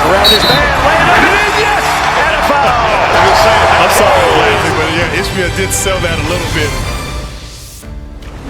Around his man, laying up and in, yes! And a foul! I'm sorry I'm laughing, but yeah, Ishmael did sell that a little bit.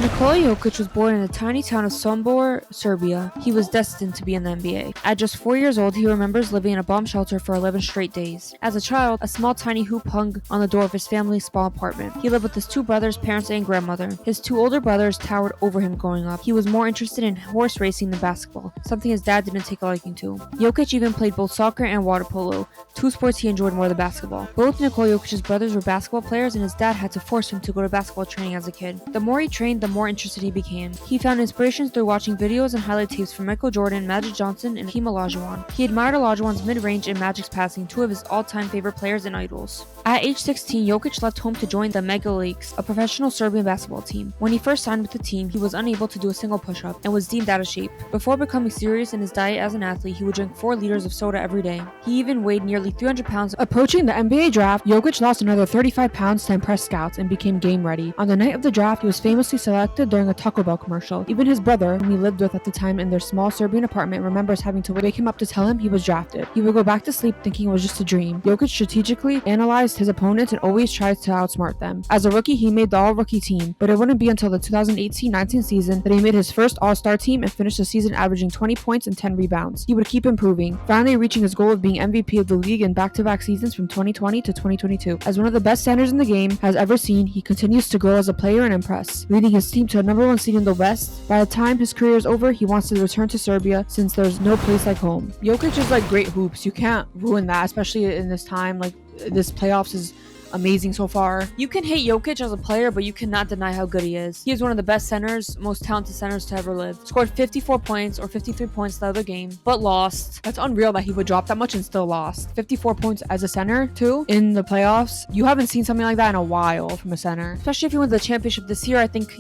Nikola Jokic was born in the tiny town of Sombor, Serbia. He was destined to be in the NBA. At just 4 years old, he remembers living in a bomb shelter for 11 straight days. As a child, a small tiny hoop hung on the door of his family's small apartment. He lived with his two brothers, parents, and grandmother. His two older brothers towered over him growing up. He was more interested in horse racing than basketball, something his dad didn't take a liking to. Jokic even played both soccer and water polo, two sports he enjoyed more than basketball. Both Nikola Jokic's brothers were basketball players, and his dad had to force him to go to basketball training as a kid. The more he trained, the more interested he became. He found inspirations through watching videos and highlight tapes from Michael Jordan, Magic Johnson, and Hakeem Olajuwon. He admired Olajuwon's mid-range and Magic's passing, two of his all-time favorite players and idols. At age 16, Jokic left home to join the Mega Leagues, a professional Serbian basketball team. When he first signed with the team, he was unable to do a single push-up and was deemed out of shape. Before becoming serious in his diet as an athlete, he would drink 4 liters of soda every day. He even weighed nearly 300 pounds. Approaching the NBA draft, Jokic lost another 35 pounds to impress scouts and became game ready. On the night of the draft, he was famously selected during a Taco Bell commercial. Even his brother, whom he lived with at the time in their small Serbian apartment, remembers having to wake him up to tell him he was drafted. He would go back to sleep thinking it was just a dream. Jokic strategically analyzed his opponents and always tried to outsmart them. As a rookie, he made the all-rookie team, but it wouldn't be until the 2018-19 season that he made his first all-star team and finished the season averaging 20 points and 10 rebounds. He would keep improving, finally reaching his goal of being MVP of the league in back-to-back seasons from 2020 to 2022. As one of the best centers in the game has ever seen, he continues to grow as a player and impress, leading his team to a #1 seed in the West. By the time his career is over, he wants to return to Serbia since there's no place like home. Jokic is like great hoops. You can't ruin that, especially in this time. Like, this playoffs is amazing so far. You can hate Jokic as a player, but you cannot deny how good he is. He is one of the best centers, most talented centers to ever live. Scored 54 points or 53 points the other game, but lost. That's unreal that he would drop that much and still lost. 54 points as a center, too, in the playoffs. You haven't seen something like that in a while from a center. Especially if he wins the championship this year, I think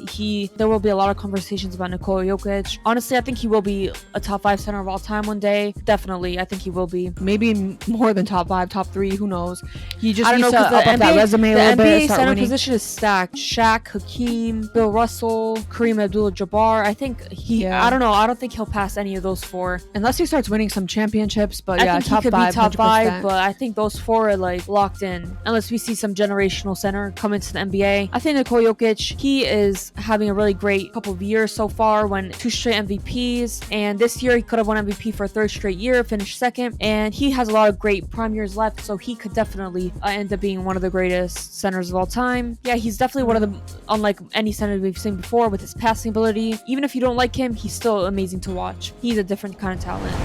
there will be a lot of conversations about Nikola Jokic. Honestly, I think he will be a top 5 center of all time one day. Definitely, I think he will be. Maybe more than top 5, top 3, who knows. He just needs to up that resume a little bit. The NBA center position is stacked. Shaq, Hakeem, Bill Russell, Kareem Abdul-Jabbar. I think I don't know. I don't think he'll pass any of those 4 unless he starts winning some championships. But yeah, top 5, but I think those 4 are like locked in unless we see some generational center come into the NBA. I think Nikola Jokic, he is having a really great couple of years so far. Won 2 straight MVPs, and this year he could have won MVP for a 3rd straight year, finished 2nd, and he has a lot of great prime years left, so he could definitely end up being one of the greatest centers of all time. Yeah, he's definitely one of the, unlike any center we've seen before, with his passing ability. Even if you don't like him, he's still amazing to watch. He's a different kind of talent.